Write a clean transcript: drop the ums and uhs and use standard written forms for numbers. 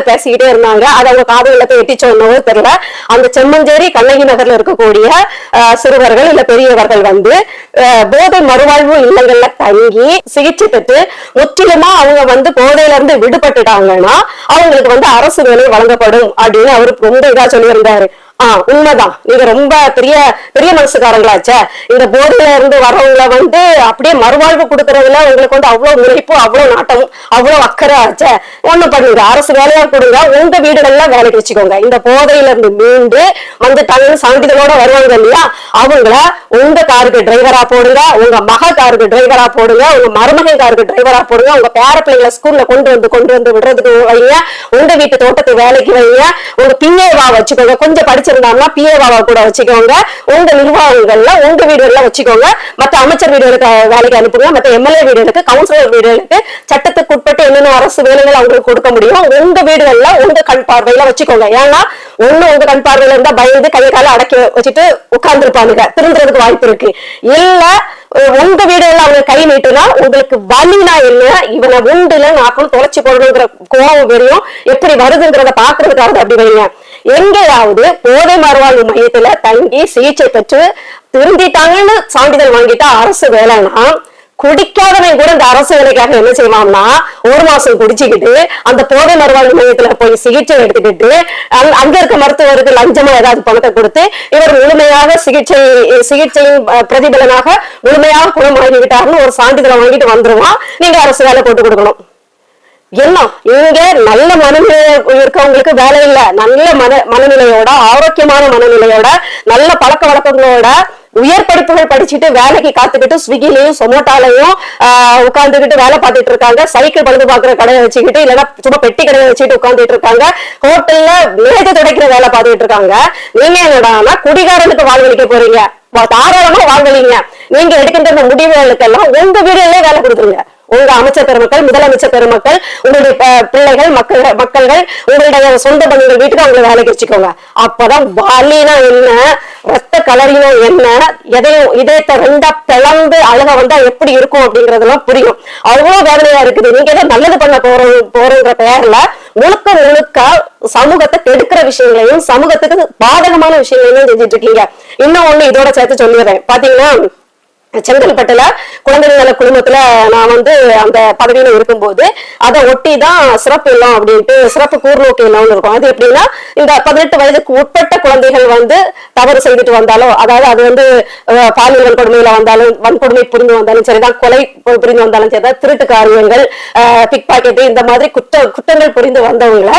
பேசிக்கிட்டே இருந்தாங்க. அது அவங்க காதுகளை எட்டி சொன்னவோ தெரியல. அந்த செம்மஞ்சேரி கண்ணகி நகர்ல இருக்கக்கூடிய சிறுவர்கள் இல்ல பெரியவர்கள் வந்து போதை மறுவாழ்வு இல்லங்கள்ல தங்கி சிகிச்சை பெற்று முற்றிலுமா அவங்க வந்து போதையில இருந்து விடுபட்டுட்டாங்கன்னா அவங்களுக்கு வந்து அரசு வேலை வழங்கப்படும் அப்படின்னு அவரு ரொம்ப இதா சொல்லியிருந்தாரு. உண்மைதான். நீங்க ரொம்ப பெரிய பெரிய மனசுக்காரங்களாச்சே. இந்த போதையில இருந்து வரவங்களை வந்து அப்படியே மறுவாழ்வு கொடுக்கறதுல உங்களுக்கு வந்து அவ்வளவு முனைப்பு, அவ்வளவு நாட்டம், அவ்வளவு அக்கறை ஆச்சே. ஒண்ணு பண்ணுங்க, அரசு வேலையா கொடுங்க, உங்க வீடுகள்ல வேலைக்கு வச்சுக்கோங்க. இந்த போதையில இருந்து மீண்டு வந்துட்டாங்கன்னு சான்றிதழோட வருவாங்க இல்லையா, அவங்கள உங்க காருக்கு டிரைவரா போடுங்க, உங்க மக காருக்கு டிரைவரா போடுங்க, உங்க மருமகன் காருக்கு டிரைவரா போடுங்க, உங்க பேர பிள்ளைங்களை ஸ்கூல்ல கொண்டு வந்து விடுறதுக்கு வைங்க, உங்க வீட்டு தோட்டத்துக்கு வேலைக்கு வைங்க, உங்க பிஏவா வச்சுக்கோங்க. கொஞ்சம் படிச்சு பிஏவாவா கூட வச்சுக்கோங்க. உங்க நிர்வாகங்கள்ல உங்க வீடுகள்ல வச்சுக்கோங்க. மற்ற அமைச்சர் வீடுகளுக்கு வேலைக்கு அனுப்புங்க. மற்ற எம்எல்ஏ வீடுகளுக்கு, கவுன்சிலர் வீடுகளுக்கு சட்டத்துக்கு உட்பட்டு என்னென்ன அரசு வேலைகள் அவங்களுக்கு கொடுக்க முடியும் உங்க வீடுகள்ல உங்க கண் பார்வையில வச்சுக்கோங்க. ஏன்னா ஒண்ணு உங்க கண் பார்வையில இருந்தா பயந்து கையை கால அடக்கி வச்சுட்டு உட்கார்ந்து இருப்பானுங்க, திருந்துறதுக்கு வாய்ப்பு இருக்கு. இல்ல உங்க வீடுகள்ல அவங்க கை நீட்டுனா உங்களுக்கு வலினா என்ன, இவனை உண்டுல நாக்களும் தொலைச்சு போடணுங்கிற கோபம் வெறியும் எப்படி வருதுங்கிறத பாக்குறதுக்காக அப்படி வைங்க. எங்கேயாவது போதை மறுவாழ்வு மையத்துல தங்கி சிகிச்சை பெற்று திருந்திட்டாங்கன்னு சான்றிதழ் வாங்கிட்டா அரசு வேலைன்னா, குடிக்காதவன் கூட இந்த அரசு வேலைக்காக என்ன செய்வான்னா 1 மாசம் குடிச்சுக்கிட்டு அந்த போதை மறுவாழ்வு மையத்துல போய் சிகிச்சை எடுத்துக்கிட்டு அங்க இருக்க மருத்துவருக்கு லஞ்சமா ஏதாவது பணத்தை கொடுத்து இவர் முழுமையாக சிகிச்சையின் பிரதிபலனாக முழுமையாக குணமாகிவிட்டாருன்னு ஒரு சான்றிதழை வாங்கிட்டு வந்துருவான். நீங்க அரசு வேலை போட்டு கொடுக்கணும். என்ன இங்க நல்ல மனநிலை இருக்கவங்களுக்கு வேலை இல்ல, நல்ல மனநிலையோட, ஆரோக்கியமான மனநிலையோட, நல்ல பழக்க வழக்கங்களோட உயர் படிப்புகள் படிச்சுட்டு வேலைக்கு காத்துக்கிட்டு ஸ்விக்கிலையும் சொமோட்டாலையும் உட்கார்ந்துகிட்டு வேலை பார்த்துட்டு இருக்காங்க. சைக்கிள் பழுது பாக்குற கடையை வச்சுக்கிட்டு இல்லைன்னா சும்மா பெட்டி கடையை வச்சுட்டு உட்கார்ந்துட்டு இருக்காங்க. ஹோட்டல்ல மேஜை துடைக்கிற வேலை பார்த்துட்டு இருக்காங்க. நீங்க என்னடானா குடிகாரனுக்கு வாழ்வழிக்க போறீங்க. தாராளமா வாழ்வழிங்க. நீங்க எடுக்கின்ற முடிவுகளுக்கெல்லாம் உங்க வீடுகளே வேலை கொடுத்துருங்க. உங்க அமைச்சர் பெருமக்கள், முதலமைச்சர் பெருமக்கள், உங்களுடைய பிள்ளைகள், மக்கள்கள், உங்களுடைய சொந்த பந்தங்கள் வீட்டுக்கு அவங்களை வேலைக்கு வச்சுக்கோங்க. அப்பதான் வலினா என்ன, ரத்த கலரினா என்ன, இதயத்தை ரெண்டா பிளந்து அழுக வந்தா எப்படி இருக்கும் அப்படிங்கறதெல்லாம் புரியும். அவ்வளவு வேதனையா இருக்குது. நீங்க ஏதோ நல்லது பண்ண போறோங்கிற பெயர்ல முழுக்க சமூகத்தை கெடுக்கிற விஷயங்களையும் சமூகத்துக்கு பாதகமான விஷயங்களையும் செஞ்சுட்டு இருக்கீங்க. இன்னும் ஒண்ணு இதோட சேர்த்து சொல்லிடுறேன். பாத்தீங்கன்னா செங்கல்பட்டுல குழந்தைகள் நல குழுமத்துல நான் வந்து அந்த பதவியில இருக்கும்போது அதை ஒட்டிதான் சிறப்பு இல்லம் அப்படின்ட்டு சிறப்பு கூர்நோக்கு இல்லம்னு இருக்கும். அது எப்படின்னா இந்த 18 வயதுக்கு உட்பட்ட குழந்தைகள் வந்து தவறு செய்துட்டு வந்தாலும், அதாவது அது வந்து பாலியல் வன்கொடுமையில வந்தாலும், வன்கொடுமை புரிந்து வந்தாலும் சரிதான், கொலை புரிந்து வந்தாலும் சரிதான், திருட்டு காரியங்கள், பிக் பாக்கெட் இந்த மாதிரி குற்றங்கள் புரிந்து வந்தவங்களை